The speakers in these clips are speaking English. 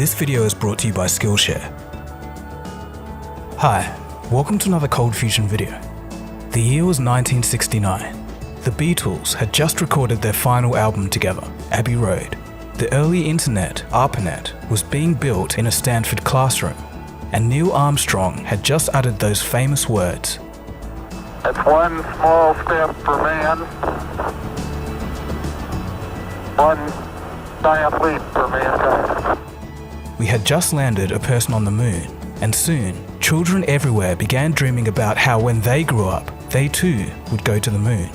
This video is brought to you by Skillshare. Hi, welcome to another Cold Fusion video. The year was 1969. The Beatles had just recorded their final album together, Abbey Road. The early internet, ARPANET, was being built in a Stanford classroom, and Neil Armstrong had just uttered those famous words. It's one small step for man, one giant leap for mankind. We had just landed a person on the moon, and soon, children everywhere began dreaming about how when they grew up, they too would go to the moon.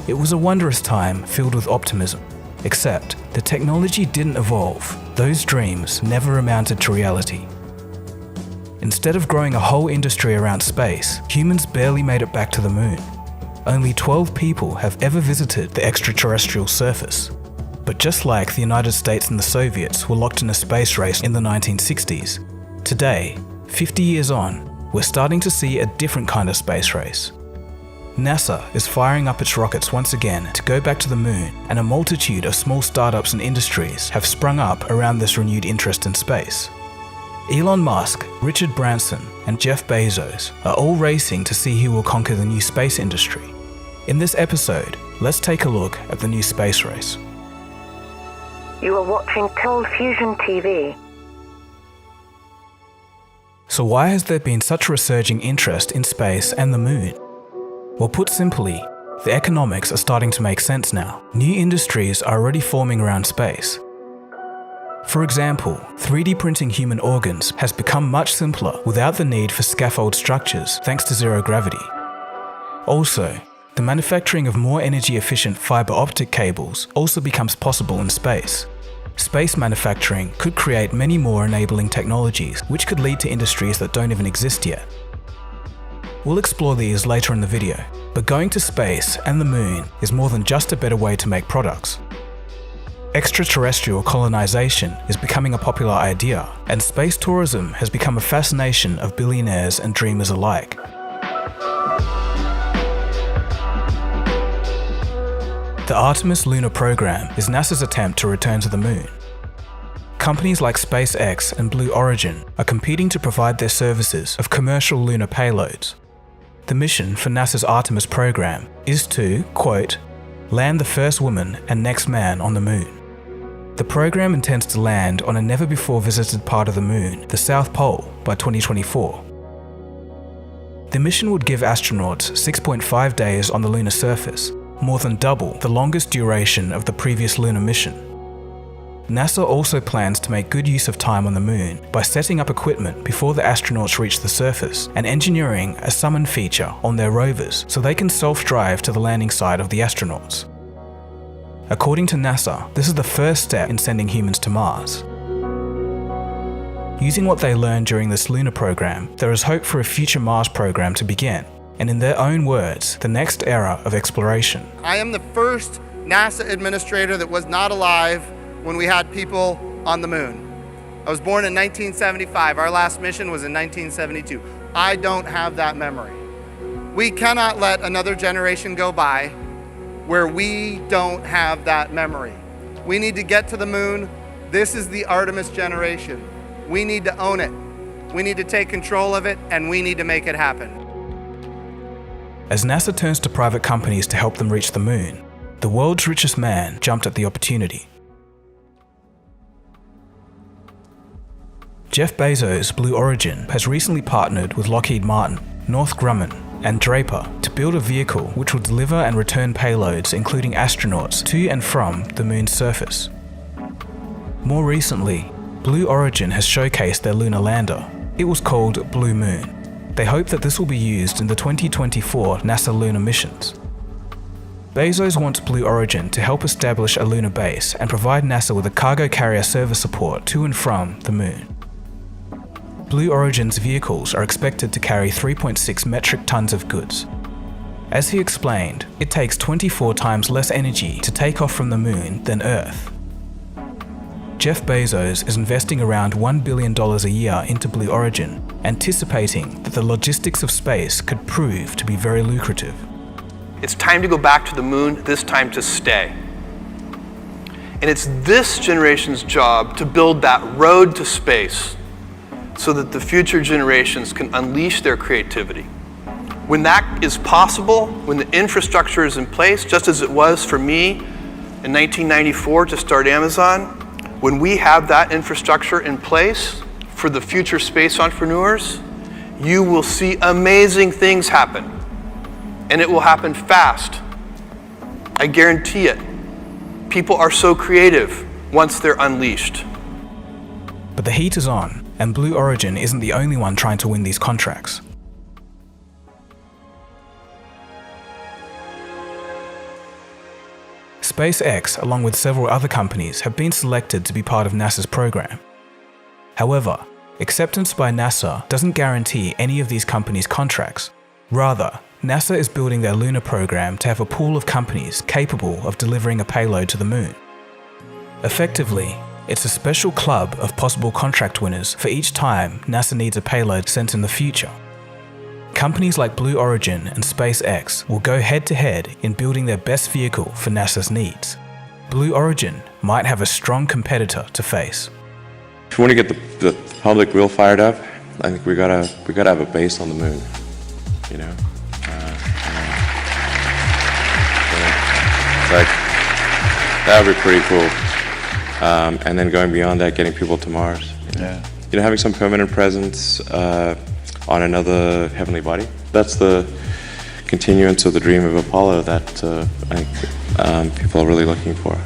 It was a wondrous time filled with optimism, except the technology didn't evolve. Those dreams never amounted to reality. Instead of growing a whole industry around space, humans barely made it back to the moon. Only 12 people have ever visited the extraterrestrial surface. But just like the United States and the Soviets were locked in a space race in the 1960s, today, 50 years on, we're starting to see a different kind of space race. NASA is firing up its rockets once again to go back to the moon, and a multitude of small startups and industries have sprung up around this renewed interest in space. Elon Musk, Richard Branson, and Jeff Bezos are all racing to see who will conquer the new space industry. In this episode, let's take a look at the new space race. You are watching Cold Fusion TV. So why has there been such a resurging interest in space and the moon? Well, put simply, the economics are starting to make sense now. New industries are already forming around space. For example, 3D printing human organs has become much simpler without the need for scaffold structures thanks to zero gravity. Also, the manufacturing of more energy-efficient fiber optic cables also becomes possible in space. Space manufacturing could create many more enabling technologies, which could lead to industries that don't even exist yet. We'll explore these later in the video, but going to space and the moon is more than just a better way to make products. Extraterrestrial colonization is becoming a popular idea, and space tourism has become a fascination of billionaires and dreamers alike. The Artemis lunar program is NASA's attempt to return to the moon. Companies like SpaceX and Blue Origin are competing to provide their services of commercial lunar payloads. The mission for NASA's Artemis program is to, quote, land the first woman and next man on the moon. The program intends to land on a never-before-visited part of the moon, the South Pole, by 2024. The mission would give astronauts 6.5 days on the lunar surface, more than double the longest duration of the previous lunar mission. NASA also plans to make good use of time on the moon by setting up equipment before the astronauts reach the surface and engineering a summon feature on their rovers so they can self-drive to the landing site of the astronauts. According to NASA, this is the first step in sending humans to Mars. Using what they learned during this lunar program, there is hope for a future Mars program to begin, and in their own words, the next era of exploration. I am the first NASA administrator that was not alive when we had people on the moon. I was born in 1975. Our last mission was in 1972. I don't have that memory. We cannot let another generation go by where we don't have that memory. We need to get to the moon. This is the Artemis generation. We need to own it. We need to take control of it, and we need to make it happen. As NASA turns to private companies to help them reach the moon, the world's richest man jumped at the opportunity. Jeff Bezos' Blue Origin has recently partnered with Lockheed Martin, Northrop Grumman, and Draper to build a vehicle which will deliver and return payloads including astronauts to and from the moon's surface. More recently, Blue Origin has showcased their lunar lander. It was called Blue Moon. They hope that this will be used in the 2024 NASA lunar missions. Bezos wants Blue Origin to help establish a lunar base and provide NASA with a cargo carrier service support to and from the moon. Blue Origin's vehicles are expected to carry 3.6 metric tons of goods. As he explained, it takes 24 times less energy to take off from the moon than Earth. Jeff Bezos is investing around $1 billion a year into Blue Origin, anticipating that the logistics of space could prove to be very lucrative. It's time to go back to the moon, this time to stay. And it's this generation's job to build that road to space so that the future generations can unleash their creativity. When that is possible, when the infrastructure is in place, just as it was for me in 1994 to start Amazon, when we have that infrastructure in place for the future space entrepreneurs, you will see amazing things happen. And it will happen fast. I guarantee it. People are so creative once they're unleashed. But the heat is on, and Blue Origin isn't the only one trying to win these contracts. SpaceX, along with several other companies, have been selected to be part of NASA's program. However, acceptance by NASA doesn't guarantee any of these companies' contracts. Rather, NASA is building their lunar program to have a pool of companies capable of delivering a payload to the moon. Effectively, it's a special club of possible contract winners for each time NASA needs a payload sent in the future. Companies like Blue Origin and SpaceX will go head-to-head in building their best vehicle for NASA's needs. Blue Origin might have a strong competitor to face. If we want to get the public real fired up, I think we gotta have a base on the moon. You know, it's like that would be pretty cool. And then going beyond that, getting people to Mars. You know, having some permanent presence on another heavenly body. That's the continuance of the dream of Apollo that I think people are really looking for.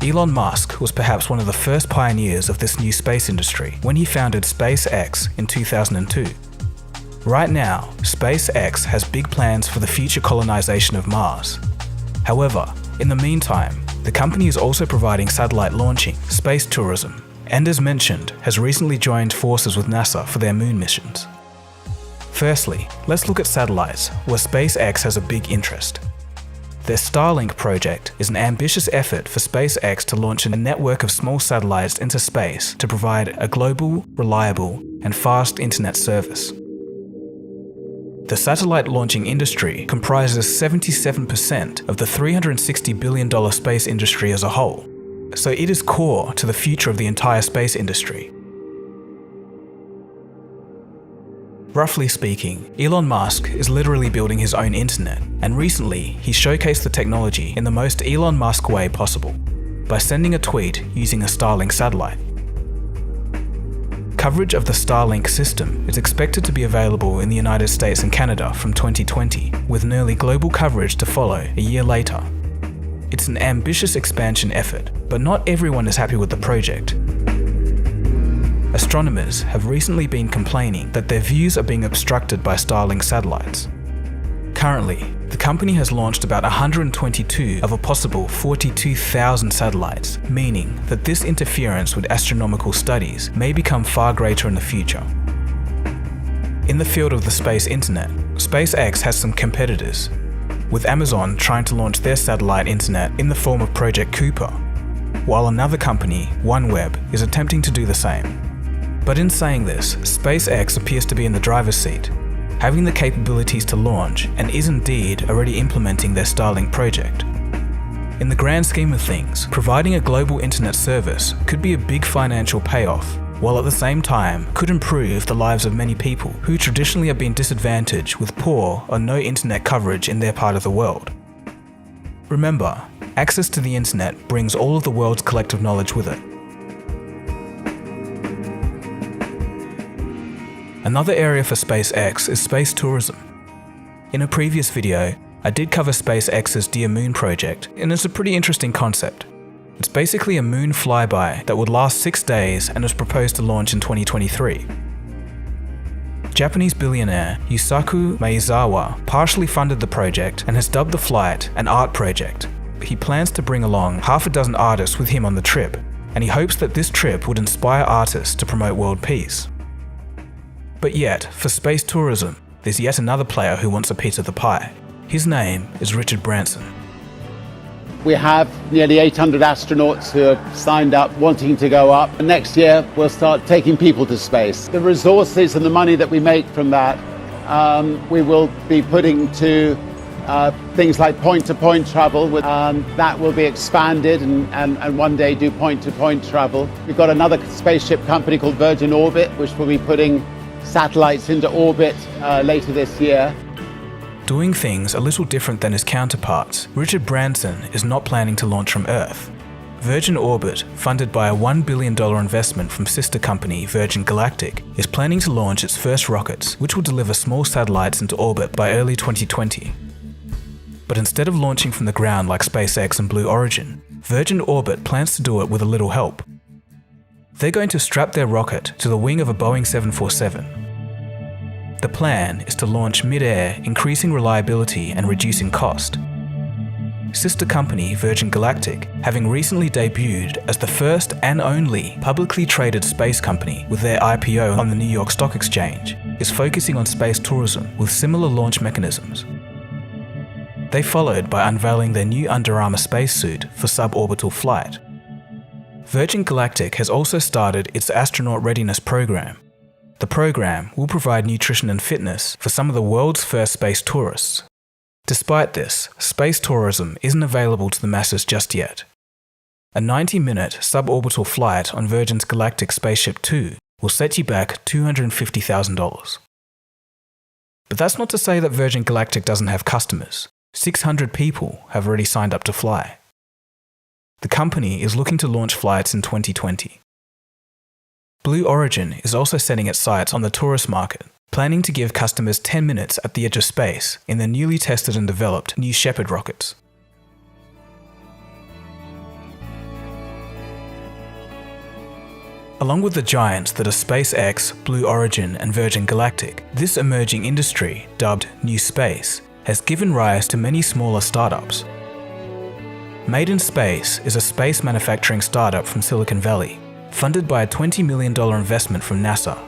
Elon Musk was perhaps one of the first pioneers of this new space industry when he founded SpaceX in 2002. Right now, SpaceX has big plans for the future colonization of Mars. However, in the meantime, the company is also providing satellite launching, space tourism, and as mentioned, has recently joined forces with NASA for their moon missions. Firstly, let's look at satellites, where SpaceX has a big interest. Their Starlink project is an ambitious effort for SpaceX to launch a network of small satellites into space to provide a global, reliable, and fast internet service. The satellite launching industry comprises 77% of the $360 billion space industry as a whole, so it is core to the future of the entire space industry. Roughly speaking, Elon Musk is literally building his own internet, and recently he showcased the technology in the most Elon Musk way possible, by sending a tweet using a Starlink satellite. Coverage of the Starlink system is expected to be available in the United States and Canada from 2020, with nearly global coverage to follow a year later. It's an ambitious expansion effort, but not everyone is happy with the project. Astronomers have recently been complaining that their views are being obstructed by Starlink satellites. Currently, the company has launched about 122 of a possible 42,000 satellites, meaning that this interference with astronomical studies may become far greater in the future. In the field of the space internet, SpaceX has some competitors, with Amazon trying to launch their satellite internet in the form of Project Cooper, while another company, OneWeb, is attempting to do the same. But in saying this, SpaceX appears to be in the driver's seat, having the capabilities to launch and is indeed already implementing their Starlink project. In the grand scheme of things, providing a global internet service could be a big financial payoff, while at the same time could improve the lives of many people who traditionally have been disadvantaged with poor or no internet coverage in their part of the world. Remember, access to the internet brings all of the world's collective knowledge with it. Another area for SpaceX is space tourism. In a previous video, I did cover SpaceX's Dear Moon project, and it's a pretty interesting concept. It's basically a moon flyby that would last 6 days and is proposed to launch in 2023. Japanese billionaire Yusaku Maezawa partially funded the project and has dubbed the flight an art project. He plans to bring along half a dozen artists with him on the trip, and he hopes that this trip would inspire artists to promote world peace. But yet, for space tourism, there's yet another player who wants a piece of the pie. His name is Richard Branson. We have nearly 800 astronauts who have signed up wanting to go up. And next year, we'll start taking people to space. The resources and the money that we make from that, we will be putting to things like point-to-point travel, that will be expanded and one day do point-to-point travel. We've got another spaceship company called Virgin Orbit, which will be putting satellites into orbit later this year. Doing things a little different than his counterparts, Richard Branson is not planning to launch from Earth. Virgin Orbit, funded by a $1 billion investment from sister company Virgin Galactic, is planning to launch its first rockets, which will deliver small satellites into orbit by early 2020. But instead of launching from the ground like SpaceX and Blue Origin, Virgin Orbit plans to do it with a little help. They're going to strap their rocket to the wing of a Boeing 747. The plan is to launch mid-air, increasing reliability and reducing cost. Sister company Virgin Galactic, having recently debuted as the first and only publicly traded space company with their IPO on the New York Stock Exchange, is focusing on space tourism with similar launch mechanisms. They followed by unveiling their new Under Armour spacesuit for suborbital flight. Virgin Galactic has also started its astronaut readiness program. The program will provide nutrition and fitness for some of the world's first space tourists. Despite this, space tourism isn't available to the masses just yet. A 90-minute suborbital flight on Virgin's Galactic Spaceship 2 will set you back $250,000. But that's not to say that Virgin Galactic doesn't have customers. 600 people have already signed up to fly. The company is looking to launch flights in 2020. Blue Origin is also setting its sights on the tourist market, planning to give customers 10 minutes at the edge of space in their newly tested and developed New Shepard rockets. Along with the giants that are SpaceX, Blue Origin and Virgin Galactic, this emerging industry, dubbed New Space, has given rise to many smaller startups. Made in Space is a space manufacturing startup from Silicon Valley, funded by a $20 million investment from NASA.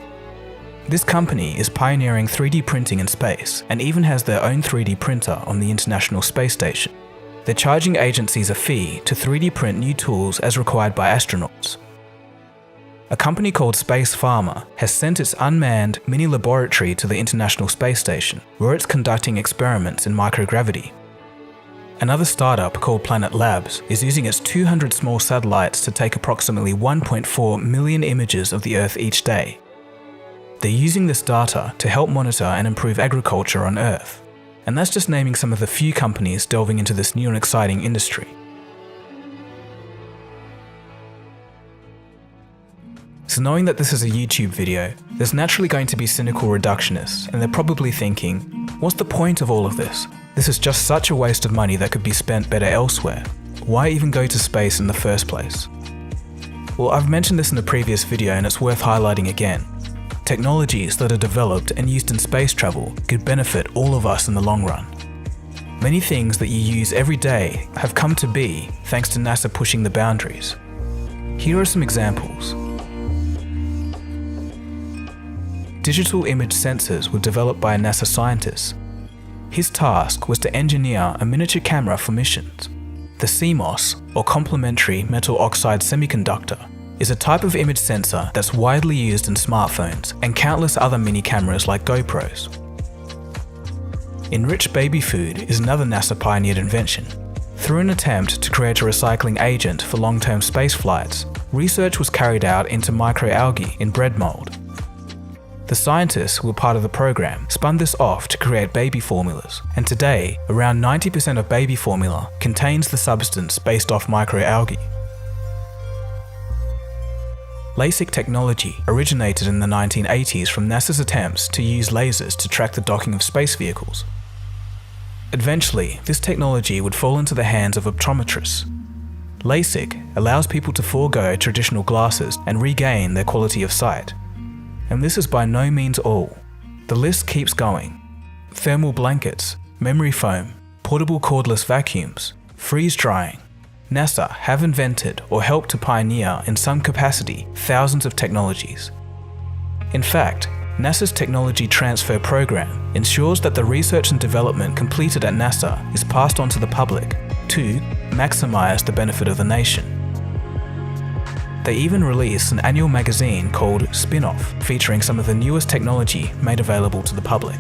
This company is pioneering 3D printing in space and even has their own 3D printer on the International Space Station. They're charging agencies a fee to 3D print new tools as required by astronauts. A company called Space Pharma has sent its unmanned mini laboratory to the International Space Station, where it's conducting experiments in microgravity. Another startup called Planet Labs is using its 200 small satellites to take approximately 1.4 million images of the Earth each day. They're using this data to help monitor and improve agriculture on Earth. And that's just naming some of the few companies delving into this new and exciting industry. So knowing that this is a YouTube video, there's naturally going to be cynical reductionists, and they're probably thinking, what's the point of all of this? This is just such a waste of money that could be spent better elsewhere. Why even go to space in the first place? Well, I've mentioned this in a previous video and it's worth highlighting again. Technologies that are developed and used in space travel could benefit all of us in the long run. Many things that you use every day have come to be thanks to NASA pushing the boundaries. Here are some examples. Digital image sensors were developed by a NASA scientist. His task was to engineer a miniature camera for missions. The CMOS, or complementary metal oxide semiconductor, is a type of image sensor that's widely used in smartphones and countless other mini cameras like GoPros. Enriched baby food is another NASA pioneered invention. Through an attempt to create a recycling agent for long-term space flights, research was carried out into microalgae in bread mold. The scientists who were part of the program spun this off to create baby formulas, and today, around 90% of baby formula contains the substance based off microalgae. LASIK technology originated in the 1980s from NASA's attempts to use lasers to track the docking of space vehicles. Eventually, this technology would fall into the hands of optometrists. LASIK allows people to forego traditional glasses and regain their quality of sight. And this is by no means all. The list keeps going. Thermal blankets, memory foam, portable cordless vacuums, freeze drying. NASA have invented or helped to pioneer in some capacity thousands of technologies. In fact, NASA's technology transfer program ensures that the research and development completed at NASA is passed on to the public to maximize the benefit of the nation. They even release an annual magazine called Spin-Off, featuring some of the newest technology made available to the public.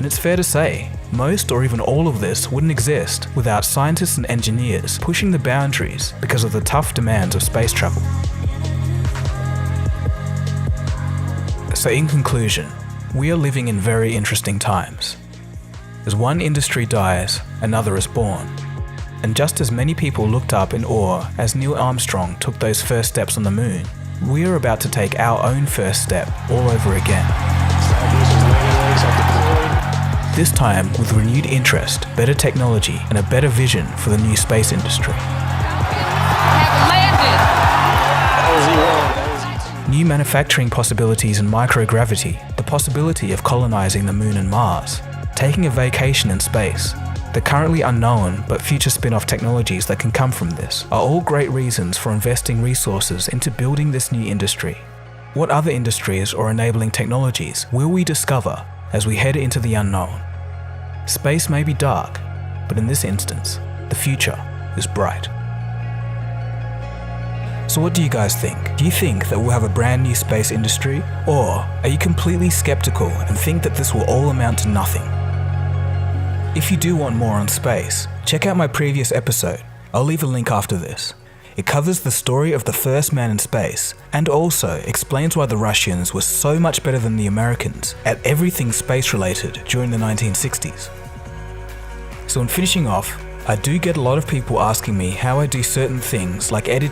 And it's fair to say, most or even all of this wouldn't exist without scientists and engineers pushing the boundaries because of the tough demands of space travel. So in conclusion, we are living in very interesting times. As one industry dies, another is born. And just as many people looked up in awe as Neil Armstrong took those first steps on the moon, we are about to take our own first step all over again. This time with renewed interest, better technology, and a better vision for the new space industry. New manufacturing possibilities in microgravity, the possibility of colonizing the moon and Mars, taking a vacation in space, the currently unknown but future spin-off technologies that can come from this are all great reasons for investing resources into building this new industry. What other industries or enabling technologies will we discover as we head into the unknown? Space may be dark, but in this instance, the future is bright. So what do you guys think? Do you think that we'll have a brand new space industry? Or are you completely skeptical and think that this will all amount to nothing? If you do want more on space, check out my previous episode. I'll leave a link after this. It covers the story of the first man in space and also explains why the Russians were so much better than the Americans at everything space related during the 1960s. So in finishing off, I do get a lot of people asking me how I do certain things like editing